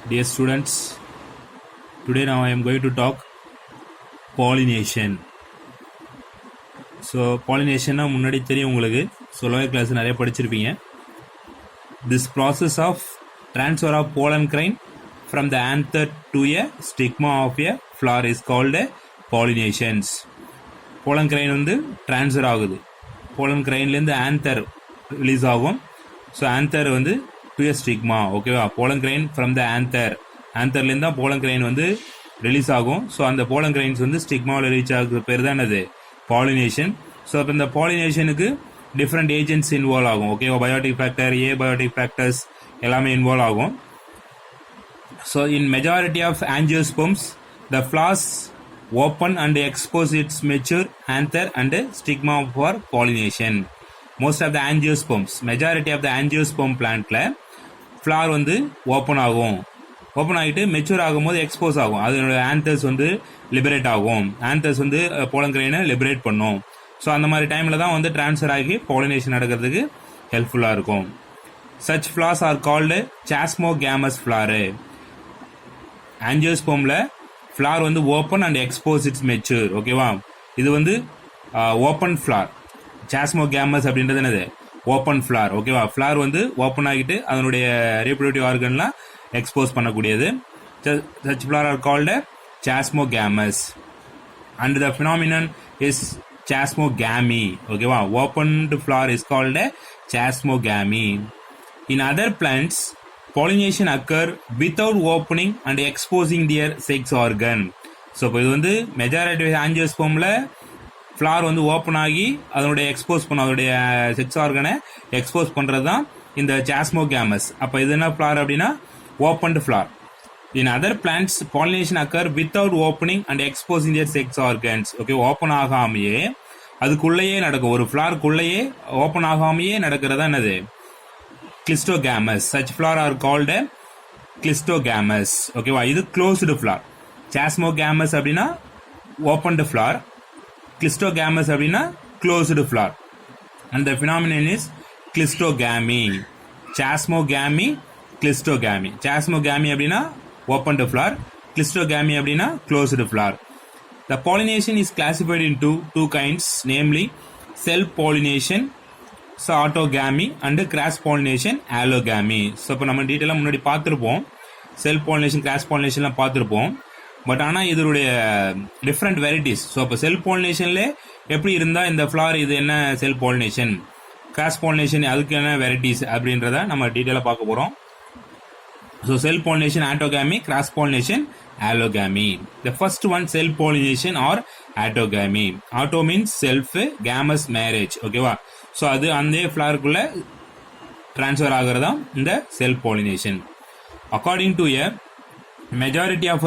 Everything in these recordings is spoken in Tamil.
Dear students, today now I am going to talk pollination. So pollination முன்னாடி தெரியும் உங்களுக்கு, லோயர் கிளாஸ் நிறைய படிச்சிருப்பீங்க. This process of transfer of pollen grain from the anther to a stigma of a flower is called pollinations. pollen grain வந்து transfer ஆகுது. pollen grainல இருந்து anther ரிலீஸ் ஆகும். ஸோ anther வந்து to a stigma, ஓகேவா? pollen grain from the antherல இருந்து தான் pollen grain வந்து ரிலீஸ் ஆகும். ஸோ அந்த pollen grains வந்து ஸ்டிக்மாவில் ரீச் ஆகுற பேர் தான் என்னது? பாலினேஷன். ஸோ அப்போ இந்த பாலினேஷனுக்கு டிஃப்ரெண்ட் ஏஜென்ட்ஸ் இன்வால்வ் ஆகும். ஓகேவா? பயோட்டிக் ஃபேக்டர், ஏபயோட்டிக் ஃபேக்டர்ஸ் எல்லாமே இன்வால்வ் ஆகும். So in majority of angiosperms the flowers open and expose its mature anther and stigma for pollination. most of the angiosperms, majority of the angiosperm plantல flower வந்து ஓப்பன் ஆகும். ஓப்பன் ஆகிட்டு மெச்சூர் ஆகும்போது எக்ஸ்போஸ் ஆகும். அதனோட ஆந்தர்ஸ் வந்து லிபரேட் ஆகும். ஆந்தர்ஸ் வந்து pollen grain லிபரேட் பண்ணும். ஸோ அந்த மாதிரி டைமில் தான் வந்து ட்ரான்ஸ்ஃபர் ஆகி பாலினேஷன் நடக்கிறதுக்கு ஹெல்ப்ஃபுல்லாக இருக்கும். such flowers are called chasmogamous flower. ஆஞ்சியோஸ்போமில் ஃப்ளார் வந்து open and expose its mature. ஓகேவா? இது வந்து ஓப்பன் ஃப்ளார். சாஸ்மோகேமஸ் அப்படின்றது என்னது? Open flower. ஓகேவா? ஃப்ளார் வந்து ஓப்பன் ஆகிட்டு அதனுடைய ரீப்ரொடக்டிவ் ஆர்கன்லாம் எக்ஸ்போஸ் பண்ணக்கூடியது. such flower are called chasmogamous and the phenomenon is chasmogamy. ஓகேவா? opened flower is called chasmogamy. in other plants pollination occur without opening and exposing their sex organ. So இப்போ இது வந்து மெஜாரிட்டி ஆஞ்சியோஸ்போமில் ஃப்ளார் வந்து ஓப்பன் ஆகி அதனுடைய எக்ஸ்போஸ் பண்ண அதனுடைய செக்ஸ் ஆர்கனை எக்ஸ்போஸ் பண்ணுறது தான் இந்த சாஸ்மோகேமஸ். அப்போ இது என்ன ஃப்ளார் அப்படின்னா opened flower. In other plants pollination occur without opening and exposing their sex organs. Okay, open ஆகாமையே அதுக்குள்ளேயே நடக்கும். ஒரு ஃப்ளாருக்குள்ளேயே ஓப்பன் ஆகாமையே நடக்கிறதா என்னது? கிளிஸ்டோகேமஸ். such flower are called கிளிஸ்டோகேமஸ். ஓகேவா? இது க்ளோஸ்டு ஃப்ளார். சாஸ்மோகேமஸ் அப்படின்னா ஓப்பன்டு ஃப்ளார், கிளிஸ்டோகேமஸ் அப்படின்னா closed flower. And the phenomenon is cleistogamy. Chasmogamy, cleistogamy. Chasmogamy அப்படின்னா ஓப்பன்டு ஃப்ளார், கிளிஸ்டோகேமி அப்படின்னா closed flower. The pollination is classified into two kinds, namely self pollination, so autogamy, and cross pollination, allogamy. So இப்போ நம்ம டீட்டெயிலாக முன்னாடி பார்த்துருப்போம். செல்ஃப் பாலினேஷன், கிராஸ் பாலினேஷன்லாம் பார்த்துருப்போம். பட் ஆனால் இதனுடைய டிஃப்ரெண்ட் வெரைட்டிஸ். ஸோ இப்போ செல்ஃப் பாலினேஷன்ல எப்படி இருந்தால் இந்த ஃப்ளார் இது என்ன செல்ஃப் பாலினேஷன், கிராஸ் பாலினேஷன் அதுக்கு என்ன வெரைட்டிஸ் அப்படின்றத நம்ம டீட்டெயிலாக பார்க்க போகிறோம். So self pollination, autogamy, cross pollination, allogamy. The first one self pollination or autogamy. Auto means self, gamous marriage. ஓகேவா? ஸோ அது அந்த ஃப்ளாருக்குள்ள ட்ரான்ஸ்ஃபர் ஆகிறதா இந்த self pollination. According to a majority of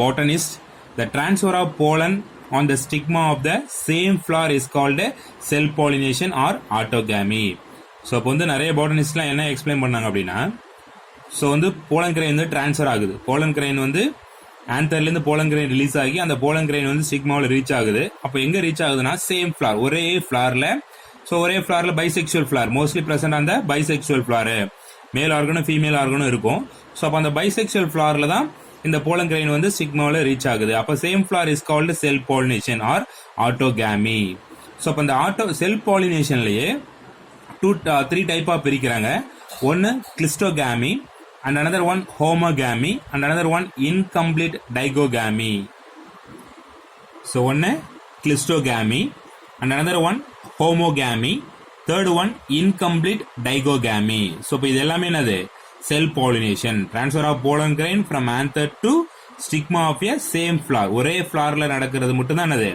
botanists, the transfer of pollen on the stigma of the same flower is called self pollination or autogamy. So இப்போ வந்து நிறைய பாட்டனிஸ்ட்லாம் என்ன எக்ஸ்பிளைன் பண்ணாங்க அப்படின்னா, ஸோ வந்து போலன் கிரெயின் வந்து ட்ரான்ஸ்ஃபர் ஆகுது. போலன் கிரெயின் வந்து ஆந்தர்லேருந்து போலன் கிரெயின் ரிலீஸ் ஆகி அந்த போலன் கிரெயின் வந்து ஸ்டிக்மாவில் ரீச் ஆகுது. அப்போ எங்கே ரீச் ஆகுதுன்னா சேம் ஃப்ளார், ஒரே ஃப்ளாரில். ஸோ ஒரே ஃப்ளாரில் பைசெக்சுவல் ஃப்ளார் மோஸ்ட்லி ப்ரெசென்ட் அந்த பைசெக்சுவல் ஃப்ளாரு, மேல் ஆர்கனும் ஃபீமேல் ஆர்கனும் இருக்கும். ஸோ அப்போ அந்த பைசெக்சுவல் ஃப்ளாரில் தான் இந்த போலன் கிரெயின் வந்து ஸ்டிக்மாவில் ரீச் ஆகுது. அப்போ same flower is called self pollination or autogamy. So அப்போ இந்த செல்ஃப் பாலினேஷன்லேயே த்ரீ டைப்பாக பிரிக்கிறாங்க. ஒன்று கிளிஸ்டோகாமி, and another one homogamy, and another one incomplete digogamy. So one clistogamy and another one homogamy, third one incomplete digogamy. So இப்போ இது எல்லாமே என்னது? Self pollination, transfer of pollen grain from anther to stigma of a same flower. ஒரே ஃப்ளார்ல நடக்கிறது மட்டும் தான் என்னது?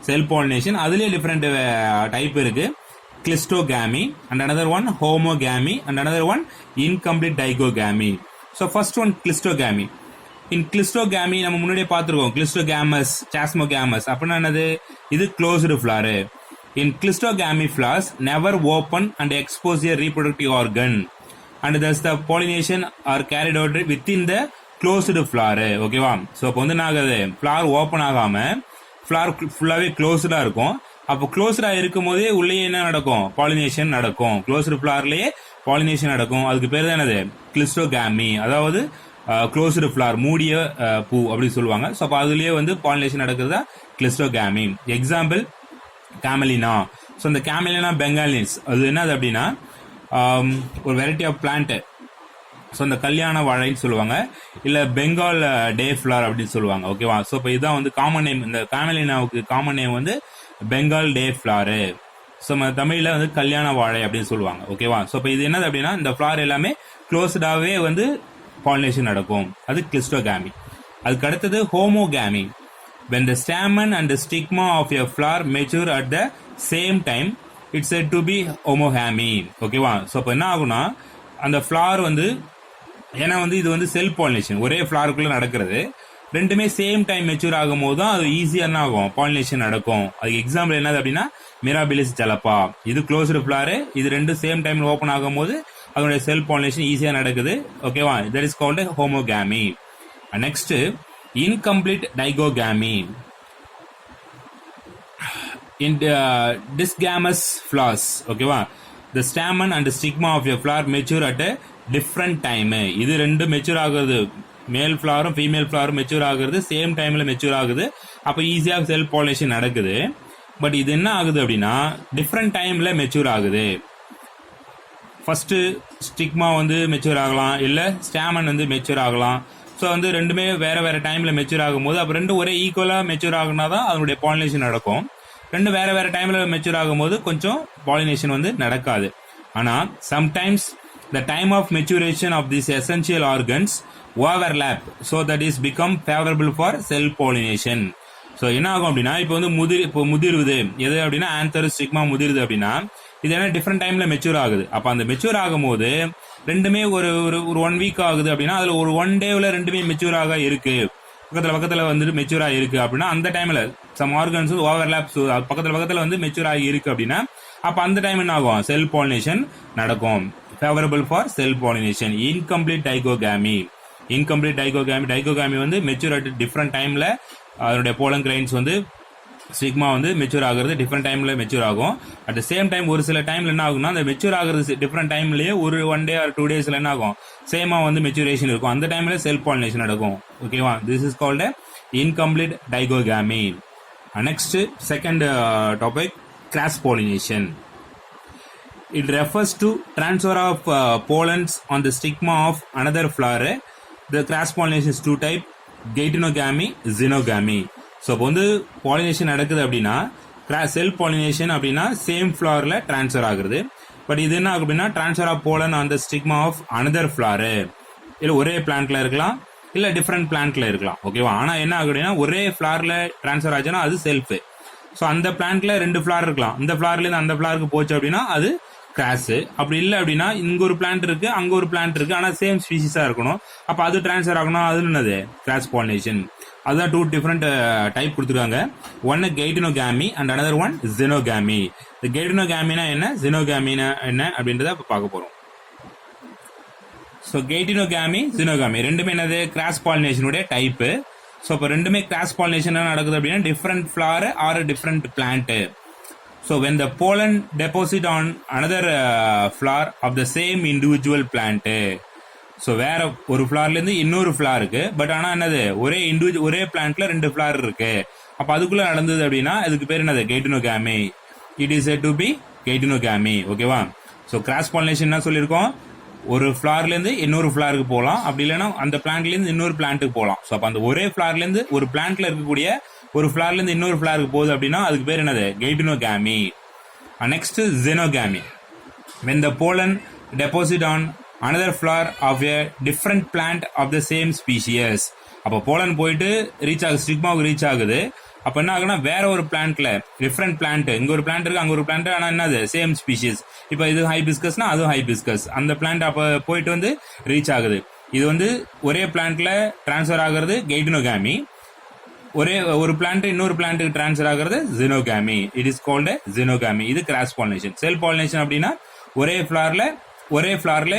Self pollination. அதுலயே டிஃப்ரெண்ட் டைப் இருக்கு. கிளிஸ்டோகாமி and another one homogamy and another one incomplete digogamy. So first one clistogamy. In clistogamy நம்ம முன்னாடியே பார்த்துருக்கோம். கிளிஸ்டோகேமஸ், சாஸ்மோகேமஸ் அப்படின்னா என்னது? இது closed flower. In clistogamy flowers never open and expose their reproductive organ and thus the pollination are carried out within the closed flower. ஓகேவா? ஸோ இப்போ வந்து நாங்கள் ஃப்ளார் ஓப்பன் ஆகாம ஃப்ளார் ஃபுல்லாகவே க்ளோஸ்டாக இருக்கும். அப்போ க்ளோஸ்டா இருக்கும் போதே உள்ளே என்ன நடக்கும்? பாலினேஷன் நடக்கும். க்ளோஸ்டு ஃப்ளார்லயே பாலினேஷன் நடக்கும். அதுக்கு பேர் தான் என்னது? கிளிஸ்டோகாமி. அதாவது க்ளோஸ்டு ஃப்ளார், மூடிய பூ அப்படி சொல்லுவாங்க. ஸோ அப்போ அதுலேயே வந்து பாலினேஷன் நடக்கிறதா கிளிஸ்டோகாமி. எக்ஸாம்பிள் கேமலினா. ஸோ இந்த கேமலினா பெங்காலின்ஸ் அது என்னது அப்படின்னா ஒரு வெரைட்டி ஆஃப் பிளான்ட். ஸோ இந்த கல்யாண வாழைன்னு சொல்லுவாங்க, இல்லை பெங்கால் டே ஃப்ளார் அப்படின்னு சொல்லுவாங்க. ஓகேவா? ஸோ இப்போ இதுதான் வந்து காமன் நேம். இந்த கேமலினாவுக்கு காமன் நேம் வந்து பெங்கால் டே ஃப்ளாரு. ஸோ நம்ம தமிழில் வந்து கல்யாண வாழை அப்படின்னு சொல்லுவாங்க. ஓகேவா? ஸோ இப்போ இது என்னது அப்படின்னா இந்த ஃப்ளார் எல்லாமே க்ளோஸ்டாகவே வந்து பாலினேஷன் நடக்கும். அது கிளிஸ்டோகாமி. அதுக்கு அடுத்தது ஹோமோகாமி. when the stamen and the stigma of a flower mature at the same time it's said to be homogamy. ஓகேவா? ஸோ இப்போ என்ன ஆகும்னா அந்த ஃப்ளார் வந்து, ஏன்னா வந்து இது வந்து செல்ஃப் பாலினேஷன், ஒரே ஃப்ளாருக்குள்ள நடக்கிறது, ரெண்டுமே சேம் டைம் மெச்சூர் ஆகும் போது தான் அது ஈஸியாக என்ன ஆகும், பாலினேஷன் நடக்கும். அதுக்கு எக்ஸாம்பிள் என்னது அப்படின்னா மிராபிலிஸ் ஜலப்பா. இது க்ளோஸ்டு ஃப்ளாரு, இது ரெண்டும் சேம் டைம்ல ஓப்பன் ஆகும் போது அதனுடைய செல்ஃப் பாலினேஷன் ஈஸியாக நடக்குது. ஓகேவா? That is called homogamy. Next incomplete dichogamy. In disgamous flowers, ஓகேவா, the stamen and the stigma of a flower mature at a different time. இது ரெண்டு மெச்சூர் ஆகுது, மேல் ஃப்ளாரும் ஃபீமேல் ஃப்ளாரும் மெச்சூர் ஆகுறது சேம் டைம்ல மெச்சூர் ஆகுது. அப்போ ஈஸியாக செல்ஃப் பாலினேஷன் நடக்குது. பட் இது என்ன ஆகுது அப்படின்னா டிஃப்ரெண்ட் டைம்ல மெச்சூர் ஆகுது. ஃபர்ஸ்ட் ஸ்டிக்மா வந்து மெச்சூர் ஆகலாம், இல்லை ஸ்டாமன் வந்து மெச்சூர் ஆகலாம். ஸோ வந்து ரெண்டுமே வேற வேற டைம்ல மெச்சூர் ஆகும்போது அப்போ ரெண்டு ஒரே ஈக்குவலாக மெச்சூர் ஆகுனா தான் அதனுடைய பாலினேஷன் நடக்கும். ரெண்டு வேற வேற டைம்ல மெச்சூர் ஆகும்போது கொஞ்சம் பாலினேஷன் வந்து நடக்காது. ஆனால் sometimes the time of maturation of this essential organs overlap, so that is become favourable for self pollination. So என்ன ஆகும் அப்படின்னா இப்போ வந்து முதிர்வுது எது அப்படின்னா ஆந்தர் ஸ்டிக்மா முதிருது அப்படின்னா இது என்ன டிஃப்ரெண்ட் டைம்ல மெச்சூர் ஆகுது. அப்போ அந்த மெச்சூர் ஆகும் போது ரெண்டுமே ஒரு ஒரு 1 வீக் ஆகுது அப்படின்னா அதுல ஒரு 1 டேவில் ரெண்டுமே மெச்சூர் ஆக இருக்கு, பக்கத்துல வந்துட்டு மெச்சூர் ஆகி இருக்கு அப்படின்னா அந்த டைம்ல சம் ஆர்கன்ஸ் ஓவர்லேப் பக்கத்துல வந்து மெச்சூர் ஆகி இருக்கு அப்படின்னா அப்போ அந்த டைம் என்ன ஆகும், செல்ஃப் பாலினேஷன் நடக்கும். Favourable for self pollination. Incomplete dichogamy. Dichogamy வந்து மெச்சூர் அட் டிஃப்ரெண்ட் டைம்ல அதனுடைய போலன் கிரைன்ஸ் வந்து ஸ்டிக்மா வந்து மெச்சூர் ஆகுறது டிஃப்ரெண்ட் டைம்ல மெச்சூர் ஆகும். அட் த சேம் டைம் ஒரு சில டைம்ல என்ன ஆகும்னா அந்த மெச்சூர் ஆகுறது டிஃப்ரெண்ட் டைம்லயே ஒரு 1 day or 2 daysல என்ன ஆகும், சேமா வந்து மெச்சூரேஷன் இருக்கும். அந்த டைம்ல செல்ஃப் பாலினேஷன் நடக்கும். ஓகேவா? This is called incomplete dichogamy. Next second topic, cross pollination. It refers to transfer of pollens on the stigma of another flower. The cross pollination is two type, geitonogamy, xenogamy. So இப்போ வந்து பாலினேஷன் நடக்குது அப்படின்னா செல்ஃப் பாலினேஷன் அப்படின்னா சேம் ஃப்ளவர்ல டிரான்ஸ்ஃபர் ஆகுறது. பட் இது என்ன ஆகும் அப்படின்னா transfer of pollen on the stigma of another flower. இல்லை ஒரே பிளான்ட்ல இருக்கலாம், இல்லை டிஃப்ரெண்ட் பிளான்ட்ல இருக்கலாம். ஓகேவா? ஆனால் என்ன ஆகும் அப்படின்னா ஒரே ஃப்ளவர்ல டிரான்ஸ்ஃபர் ஆச்சுன்னா அது செல்ஃப். ஸோ அந்த பிளான்ட்ல 2 ஃப்ளவர் இருக்கலாம், இந்த ஃப்ளவர்லேருந்து அந்த ஃப்ளவருக்கு போச்சு அப்படின்னா அது கிராஸ். அப்படி இல்லை அப்படின்னா இங்க ஒரு பிளான்ட் இருக்கு, அங்க ஒரு பிளான்ட் இருக்கு, ஆனால் சேம் ஸ்பீசிஸா இருக்கணும். அப்போ அது டிரான்ஸ்ஃபர் ஆகணும், அது என்னது கிராஸ் பாலினேஷன். அதுதான் 2 டிஃப்ரெண்ட் டைப் கொடுத்துருக்காங்க. ஒன்னு கெய்டினோகாமி அண்ட் அனதர் ஒன் ஜெனோகாமி. இந்த கெய்டினோகாமினா என்ன, ஜெனோகாமினா என்ன அப்படின்றத இப்போ பார்க்க போறோம். ஸோ கெய்டினோகாமி, ஜெனோகாமி ரெண்டுமே என்னது கிராஸ் பாலினேஷனுடைய டைப்பு. ஸோ இப்போ ரெண்டுமே கிராஸ் பாலினேஷன் நடக்குது அப்படின்னா different flower are different plant. So when the pollen deposit on another flower of the same individual plant. So வேற ஒரு ஃப்ளவர்லேருந்து இன்னொரு ஃப்ளவர் இருக்கு, பட் ஆனால் என்னது ஒரே பிளான்ட்ல 2 ஃப்ளவர் இருக்கு. அப்போ அதுக்குள்ள நடந்தது அப்படின்னா அதுக்கு பேர் என்னது geitonogamy. It is said to be geitonogamy. ஓகேவா? ஸோ கிராஸ் பாலினேஷன் என்ன சொல்லியிருக்கோம், ஒரு ஃப்ளவர்லேருந்து இன்னொரு ஃப்ளவருக்கு போகலாம், அப்படி இல்லைன்னா அந்த பிளான்ட்லேருந்து இன்னொரு பிளான்ட்டுக்கு போகலாம். ஸோ அப்போ அந்த ஒரே ஃப்ளவர்லேருந்து ஒரு பிளான்ட்ல இருக்கக்கூடிய ஒரு ஃப்ளவர்லேருந்து இன்னொரு ஃப்ளவருக்கு போகுது அப்படின்னா அதுக்கு பேர் என்னது கெய்டினோகாமி. Next ஜெனோகாமி. when the pollen deposit on another flower of a different plant of the same species. அப்போ போலன் போயிட்டு ரீச் ஆகுது, ஸ்டிக்மாவுக்கு ரீச் ஆகுது. அப்போ என்ன ஆகுனா வேற ஒரு பிளான்ட்ல டிஃப்ரெண்ட் பிளான்ட், இங்க ஒரு பிளான்ட் இருக்கு, அங்க ஒரு பிளான்ட், ஆனால் என்னது சேம் ஸ்பீஷிஸ். இப்போ இது ஹைபிஸ்கஸ்னா அதுவும் ஹைபிஸ்கஸ், அந்த பிளான்ட் அப்போ போயிட்டு வந்து ரீச் ஆகுது. இது வந்து ஒரே பிளான்ட்ல டிரான்ஸ்ஃபர் ஆகுறது கெய்டினோகாமி, ஒரு பிளான்ட் இன்னொரு பிளான்ட்டுக்கு டிரான்ஸ்ஃபர் ஆகுறது xenogamy. It is called xenogamy. இது கிராஸ் பாலினேஷன். செல்ஃப் பாலினேஷன் அப்படின்னா ஒரே ஃப்ளவர்ல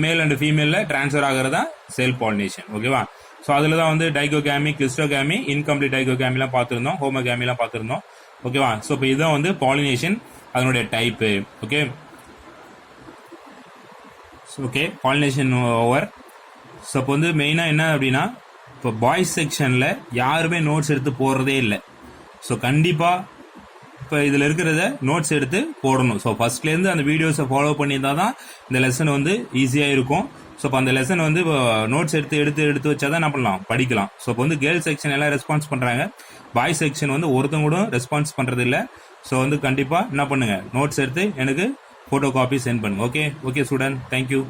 மேல் அண்ட் ஃபீமேல்ல டிரான்ஸ்ஃபர் ஆகிறதா செல்ஃப் பாலினேஷன். ஓகேவா? ஸோ அதில் தான் வந்து டைகோகாமி, கிளிஸ்டோகாமி, இன்கம்ப்ளீட் டைகோகாமிலாம் பார்த்துருந்தோம், ஹோமோகாமிலாம் பார்த்துருந்தோம். ஓகேவா? ஸோ இப்போ இதுதான் வந்து பாலினேஷன், அதனுடைய type. Okay, pollination over. So இப்போ வந்து மெயினாக என்ன அப்படின்னா இப்போ பாய்ஸ் செக்ஷனில் யாருமே நோட்ஸ் எடுத்து போடுறதே இல்லை. ஸோ கண்டிப்பாக இப்போ இதில் இருக்கிறத நோட்ஸ் எடுத்து போடணும். ஸோ ஃபர்ஸ்ட்லேருந்து அந்த வீடியோஸை ஃபாலோ பண்ணியிருந்தால் தான் இந்த லெசன் வந்து ஈஸியாக இருக்கும். ஸோ இப்போ அந்த லெசன் வந்து நோட்ஸ் எடுத்து வச்சா தான் என்ன பண்ணலாம், படிக்கலாம். ஸோ இப்போ வந்து கேர்ள்ஸ் செக்ஷன் எல்லாம் ரெஸ்பான்ஸ் பண்ணுறாங்க, பாய்ஸ் செக்ஷன் வந்து ஒருத்தங்க கூட ரெஸ்பான்ஸ் பண்ணுறது இல்லை. ஸோ வந்து கண்டிப்பாக என்ன பண்ணுங்க, நோட்ஸ் எடுத்து எனக்கு ஃபோட்டோ காப்பி சென்ட் பண்ணுங்க. Okay student, thank you.